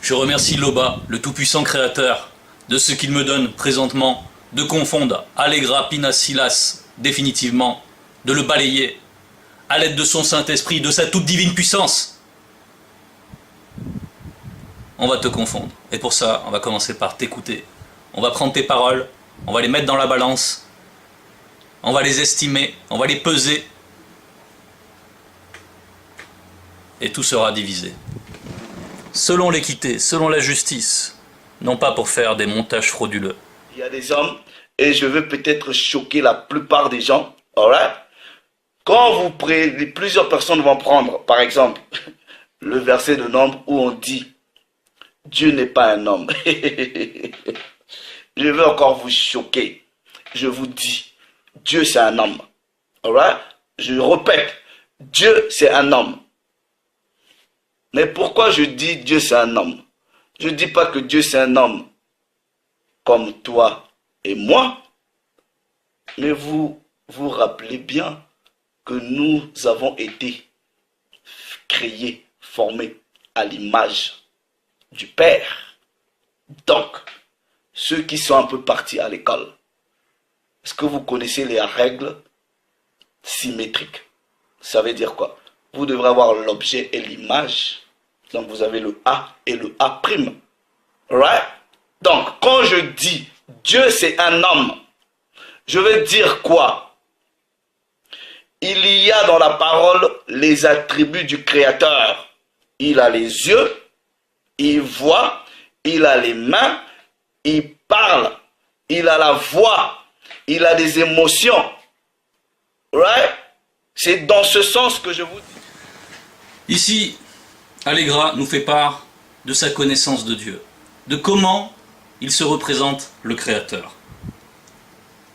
Je remercie Loba, le tout-puissant créateur, de ce qu'il me donne présentement de confondre Allegra Pinasilas définitivement, de le balayer à l'aide de son Saint-Esprit, de sa toute divine puissance. On va te confondre. Et pour ça, on va commencer par t'écouter. On va prendre tes paroles, on va les mettre dans la balance, on va les estimer, on va les peser, et tout sera divisé. Selon l'équité, selon la justice, non pas pour faire des montages frauduleux. Il y a des hommes, et je veux peut-être choquer la plupart des gens, alright? Quand vous prenez, plusieurs personnes vont prendre, par exemple, le verset de Nombre où on dit « Dieu n'est pas un homme ». Je veux encore vous choquer. Je vous dis, Dieu c'est un homme. Alright? Je répète, Dieu c'est un homme. Mais pourquoi je dis Dieu c'est un homme? Je ne dis pas que Dieu c'est un homme comme toi et moi. Mais vous vous rappelez bien que nous avons été créés, formés à l'image du Père. Donc, ceux qui sont un peu partis à l'école, est-ce que vous connaissez les règles symétriques? Ça veut dire quoi? Vous devrez avoir l'objet et l'image. Donc vous avez le A et le A'. Right? Donc, quand je dis Dieu c'est un homme, je veux dire quoi? Il y a dans la parole les attributs du Créateur. Il a les yeux, il voit, il a les mains, il parle, il a la voix, il a des émotions. Right? C'est dans ce sens que je vous dis. Ici, Allegra nous fait part de sa connaissance de Dieu, de comment il se représente le Créateur.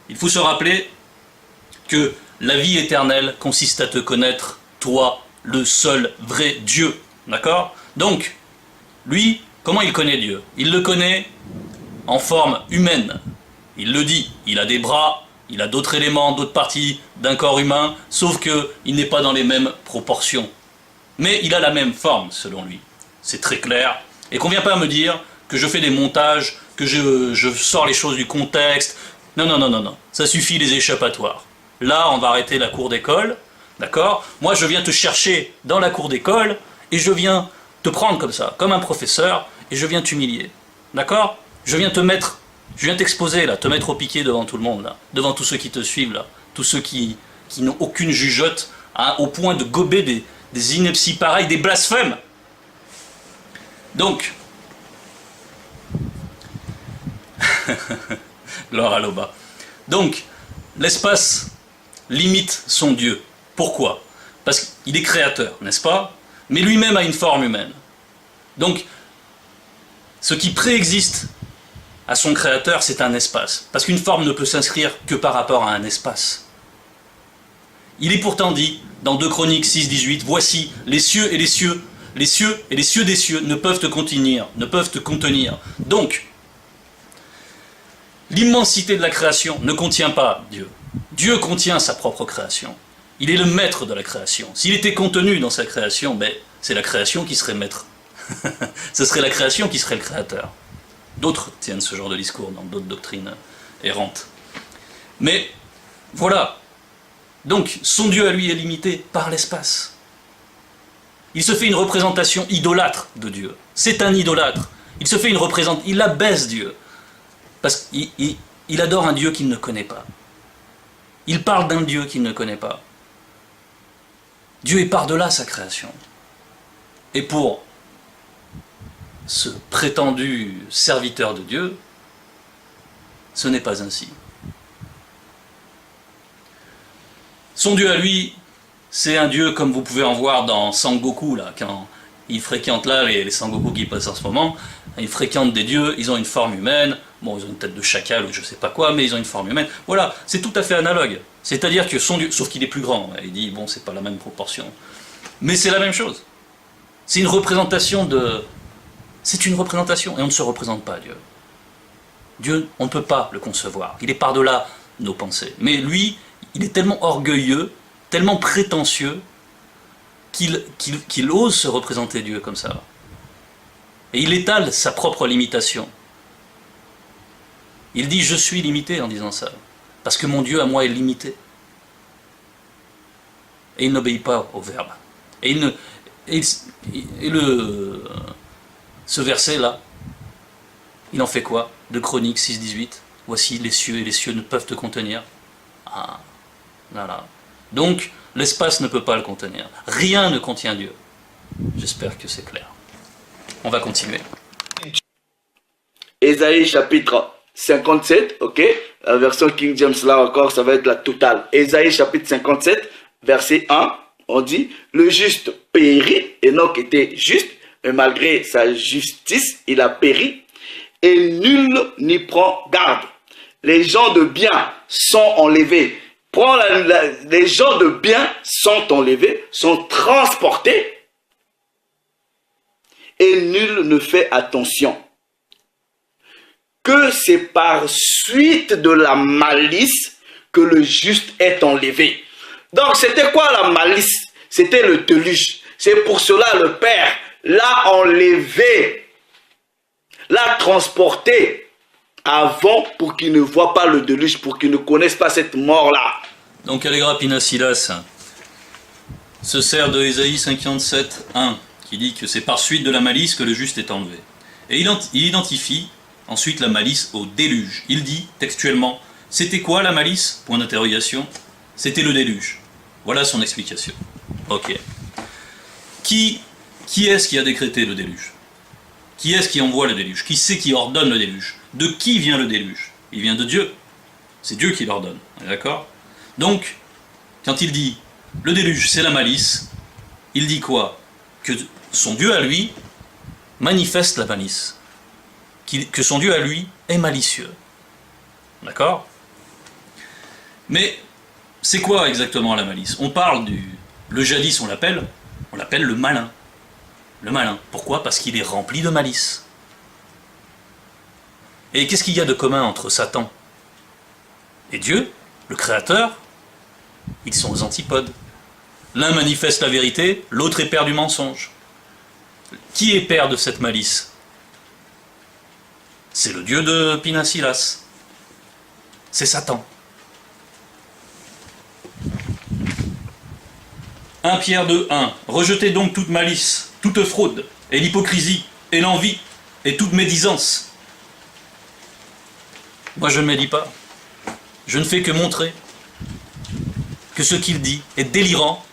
Il faut se rappeler que la vie éternelle consiste à te connaître, toi, le seul vrai Dieu. D'accord? Donc, lui, comment il connaît Dieu? Il le connaît en forme humaine. Il le dit, il a des bras, il a d'autres éléments, d'autres parties d'un corps humain, sauf qu'il n'est pas dans les mêmes proportions. Mais il a la même forme, selon lui. C'est très clair. Et qu'on ne vient pas me dire que je fais des montages, que je sors les choses du contexte. Non, non, non, non, non. Ça suffit les échappatoires. Là, on va arrêter la cour d'école, d'accord? Moi, je viens te chercher dans la cour d'école, et je viens te prendre comme ça, comme un professeur, et je viens t'humilier. D'accord? Je viens te mettre, je viens t'exposer, là, te mettre au piquet devant tout le monde, là, devant tous ceux qui te suivent, là, tous ceux qui n'ont aucune jugeote, hein, au point de gober des inepties pareilles, des blasphèmes. Donc, Laura Loba. Donc, l'espace limite son Dieu. Pourquoi? Parce qu'il est créateur, n'est-ce pas? Mais lui-même a une forme humaine. Donc, ce qui préexiste à son créateur, c'est un espace. Parce qu'une forme ne peut s'inscrire que par rapport à un espace. Il est pourtant dit, dans 2 Chroniques 6, 18, « Voici, les cieux et les cieux des cieux ne peuvent te contenir, ne peuvent te contenir. » Donc, l'immensité de la création ne contient pas Dieu. Dieu contient sa propre création. Il est le maître de la création. S'il était contenu dans sa création, ben, c'est la création qui serait maître. Ce serait la création qui serait le créateur. D'autres tiennent ce genre de discours dans d'autres doctrines errantes. Mais voilà. Donc, son Dieu à lui est limité par l'espace. Il se fait une représentation idolâtre de Dieu. C'est un idolâtre. Il se fait une représentation, il abaisse Dieu. Parce qu'il adore un Dieu qu'il ne connaît pas. Il parle d'un Dieu qu'il ne connaît pas. Dieu est par-delà sa création. Et pour ce prétendu serviteur de Dieu, ce n'est pas ainsi. Son Dieu à lui, c'est un Dieu comme vous pouvez en voir dans Sangoku, là, quand il fréquente là les Sangoku qui passent en ce moment, ils fréquentent des dieux, ils ont une forme humaine, bon, ils ont une tête de chacal ou je sais pas quoi, mais ils ont une forme humaine. Voilà, c'est tout à fait analogue. C'est-à-dire que son Dieu, sauf qu'il est plus grand, il dit, bon, c'est pas la même proportion. Mais c'est la même chose. C'est une représentation de... C'est une représentation, et on ne se représente pas Dieu. Dieu, on ne peut pas le concevoir. Il est par-delà nos pensées. Mais lui, il est tellement orgueilleux, tellement prétentieux, qu'il ose se représenter Dieu comme ça. Et il étale sa propre limitation. Il dit « je suis limité » en disant ça, parce que mon Dieu à moi est limité. Et il n'obéit pas au Verbe. Et ce verset-là, il en fait quoi? De Chroniques 6,18. Voici les cieux et les cieux ne peuvent te contenir. Ah, voilà. Donc, l'espace ne peut pas le contenir. Rien ne contient Dieu. J'espère que c'est clair. On va continuer. Ésaïe chapitre 57, ok? La version King James là encore, ça va être la totale. Ésaïe chapitre 57, verset 1, on dit, le juste périt, Enoch était juste, mais malgré sa justice, il a péri, et nul n'y prend garde. Les gens de bien sont enlevés. Les gens de bien sont enlevés, sont transportés, et nul ne fait attention. Que c'est par suite de la malice que le juste est enlevé. Donc c'était quoi la malice? C'était le déluge. C'est pour cela le Père l'a enlevé, l'a transporté avant pour qu'il ne voit pas le déluge, pour qu'il ne connaisse pas cette mort-là. Donc Allegra Pinasilas se sert de Ésaïe 57, 1, qui dit que c'est par suite de la malice que le juste est enlevé. Et il identifie ensuite la malice au déluge. Il dit textuellement, c'était quoi la malice? Point d'interrogation. C'était le déluge. Voilà son explication. Ok. Qui est-ce qui a décrété le déluge? Qui est-ce qui envoie le déluge? Qui c'est qui ordonne le déluge? De qui vient le déluge? Il vient de Dieu. C'est Dieu qui l'ordonne. D'accord? Donc, quand il dit le déluge, c'est la malice, il dit quoi? Que son Dieu à lui manifeste la malice. Que son Dieu à lui est malicieux. D'accord? Mais c'est quoi exactement la malice? On parle le jadis, on l'appelle le malin. Le malin. Pourquoi? Parce qu'il est rempli de malice. Et qu'est-ce qu'il y a de commun entre Satan et Dieu, le Créateur? Ils sont aux antipodes. L'un manifeste la vérité, l'autre est père du mensonge. Qui est père de cette malice? C'est le Dieu de Pinasilas. C'est Satan. 1 Pierre 2, 1. Rejetez donc toute malice, toute fraude, et l'hypocrisie, et l'envie, et toute médisance. Moi je ne médis pas. Je ne fais que montrer que ce qu'il dit est délirant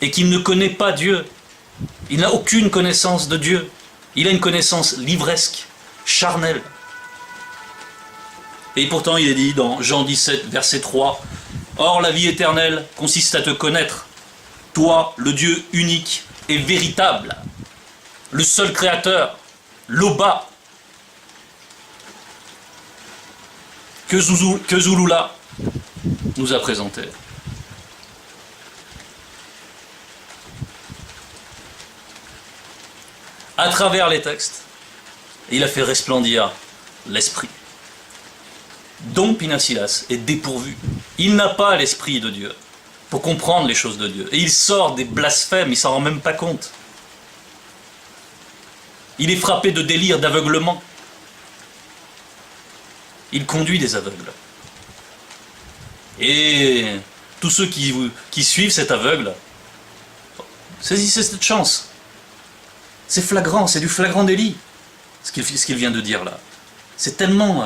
et qu'il ne connaît pas Dieu. Il n'a aucune connaissance de Dieu. Il a une connaissance livresque, charnelle. Et pourtant il est dit dans Jean 17, verset 3, « Or la vie éternelle consiste à te connaître, toi, le Dieu unique et véritable, le seul créateur, l'Oba, que Zulula nous a présenté. » À travers les textes, il a fait resplendir l'esprit. Dont Pinasilas est dépourvu. Il n'a pas l'esprit de Dieu pour comprendre les choses de Dieu. Et il sort des blasphèmes, il s'en rend même pas compte. Il est frappé de délire, d'aveuglement. Il conduit des aveugles. Et tous ceux qui suivent cet aveugle, saisissez cette chance. C'est flagrant, c'est du flagrant délit, ce qu'il vient de dire là. C'est tellement...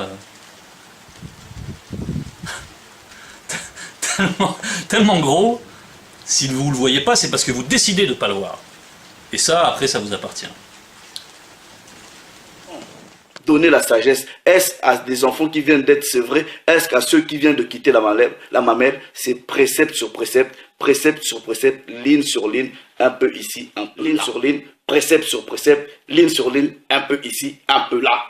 tellement gros, si vous ne le voyez pas, c'est parce que vous décidez de ne pas le voir. Et ça, après, ça vous appartient. Donner la sagesse, est-ce à des enfants qui viennent d'être sevrés, est-ce qu'à ceux qui viennent de quitter la mamelle, c'est précepte sur précepte, précepte sur précepte, ligne sur ligne, un peu ici, un peu ligne sur ligne, précepte sur précepte, ligne sur ligne, un peu ici, un peu là.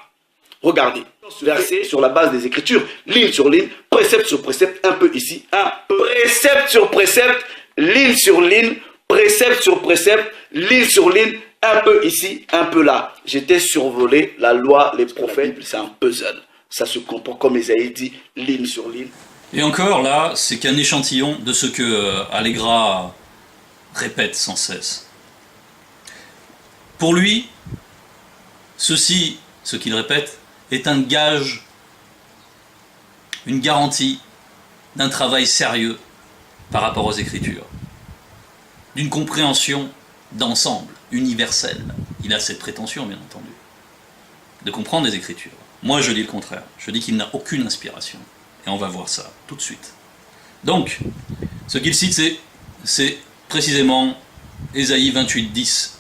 Regardez, verset sur la base des Écritures, ligne sur ligne, précepte sur précepte, un peu ici, un peu, précepte sur précepte, ligne sur ligne, précepte sur précepte, ligne sur ligne, un peu ici, un peu là. J'étais survolé, la loi, les prophètes, c'est un puzzle. Ça se comprend comme Esaïe dit, ligne sur ligne. Et encore là, c'est qu'un échantillon de ce que Allegra répète sans cesse. Pour lui, Ceci, ce qu'il répète, est un gage, une garantie d'un travail sérieux par rapport aux Écritures, d'une compréhension d'ensemble, universelle. Il a cette prétention, bien entendu, de comprendre les Écritures. Moi, je dis le contraire. Je dis qu'il n'a aucune inspiration. Et on va voir ça tout de suite. Donc, ce qu'il cite, c'est précisément Ésaïe 28, 10.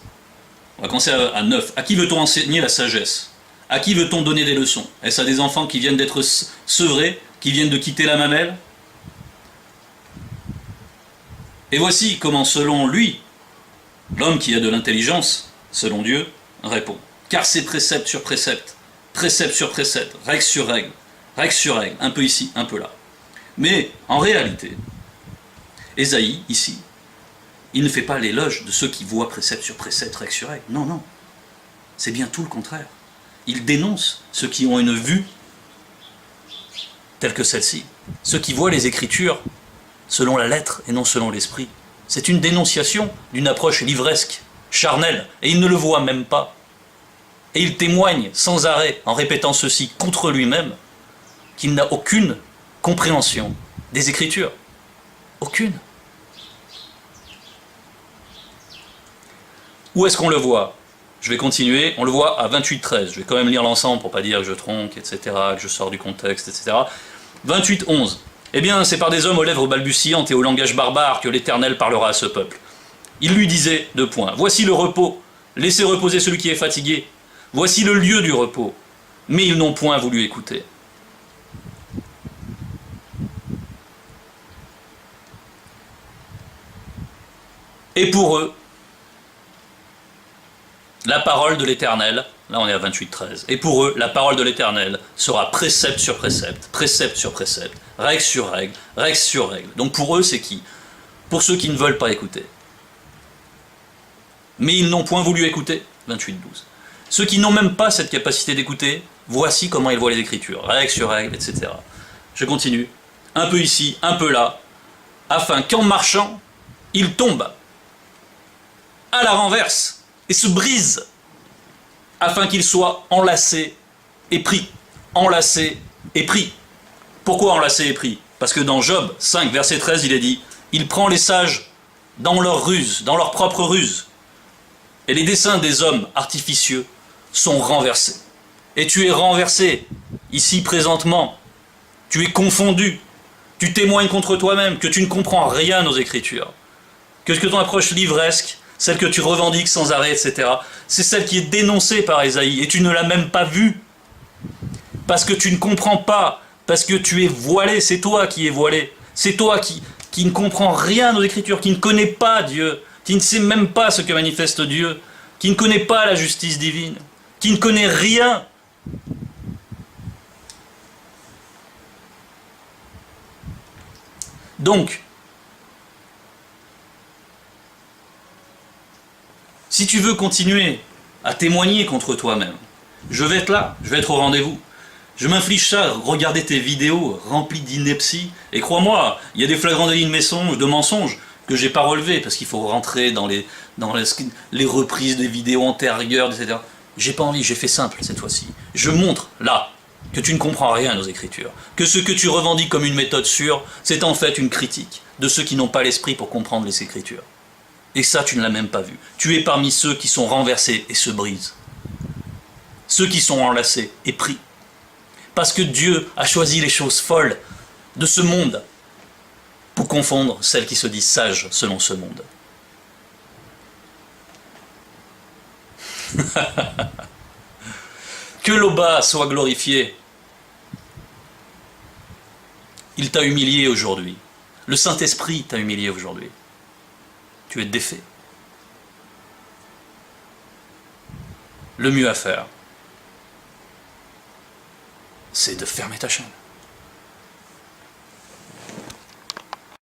On va commencer à 9. À qui veut-on enseigner la sagesse? À qui veut-on donner des leçons? Est-ce à des enfants qui viennent d'être sevrés, qui viennent de quitter la mamelle? Et voici comment, selon lui, l'homme qui a de l'intelligence, selon Dieu, répond. Car c'est précepte sur précepte sur précepte, règle sur règle, un peu ici, un peu là. Mais, en réalité, Ésaïe, ici, il ne fait pas l'éloge de ceux qui voient précepte sur précepte, règle sur règle. Non, non. C'est bien tout le contraire. Il dénonce ceux qui ont une vue telle que celle-ci. Ceux qui voient les Écritures selon la lettre et non selon l'esprit. C'est une dénonciation d'une approche livresque, charnelle, et il ne le voit même pas. Et il témoigne sans arrêt, en répétant ceci contre lui-même, qu'il n'a aucune compréhension des Écritures. Aucune. Où est-ce qu'on le voit? Je vais continuer, on le voit à 28-13. Je vais quand même lire l'ensemble pour ne pas dire que je tronque, etc., que je sors du contexte, etc. 28-11. Eh bien, c'est par des hommes aux lèvres balbutiantes et au langage barbare que l'Éternel parlera à ce peuple. Il lui disait, 2 points, voici le repos, laissez reposer celui qui est fatigué. Voici le lieu du repos. Mais ils n'ont point voulu écouter. Et pour eux, la parole de l'Éternel, là on est à 28-13, et pour eux, la parole de l'Éternel sera précepte sur précepte, règle sur règle, règle sur règle. Donc pour eux, c'est qui? Pour ceux qui ne veulent pas écouter. Mais ils n'ont point voulu écouter, 28-12. Ceux qui n'ont même pas cette capacité d'écouter, voici comment ils voient les Écritures, règle sur règle, etc. Je continue, un peu ici, un peu là, afin qu'en marchant, ils tombent à la renverse et se brisent, afin qu'ils soient enlacés et pris. Enlacés et pris. Pourquoi enlacés et pris? Parce que dans Job 5, verset 13, il est dit « Il prend les sages dans leur ruse, dans leur propre ruse. Et les desseins des hommes artificieux sont renversés. Et tu es renversé, ici présentement. Tu es confondu. Tu témoignes contre toi-même que tu ne comprends rien aux Écritures. Que ton approche livresque, celle que tu revendiques sans arrêt, etc., c'est celle qui est dénoncée par Ésaïe. Et tu ne l'as même pas vue. Parce que tu ne comprends pas. Parce que tu es voilé. C'est toi qui es voilé. C'est toi qui ne comprends rien aux Écritures, qui ne connais pas Dieu, qui ne sait même pas ce que manifeste Dieu, qui ne connaît pas la justice divine, qui ne connaît rien. Donc, si tu veux continuer à témoigner contre toi-même, je vais être là, je vais être au rendez-vous. Je m'inflige ça, regarder tes vidéos remplies d'inepties, et crois-moi, il y a des flagrants délits de mensonges que j'ai pas relevés, parce qu'il faut rentrer dans les reprises des vidéos antérieures, etc. J'ai pas envie, j'ai fait simple cette fois-ci. Je montre, là, que tu ne comprends rien aux Écritures, que ce que tu revendiques comme une méthode sûre, c'est en fait une critique de ceux qui n'ont pas l'esprit pour comprendre les Écritures. Et ça, tu ne l'as même pas vu. Tu es parmi ceux qui sont renversés et se brisent. Ceux qui sont enlacés et pris. Parce que Dieu a choisi les choses folles de ce monde pour confondre celles qui se disent sages selon ce monde. Que l'Oba soit glorifié. Il t'a humilié aujourd'hui. Le Saint-Esprit t'a humilié aujourd'hui. Tu es défait. Le mieux à faire, c'est de fermer ta chaîne.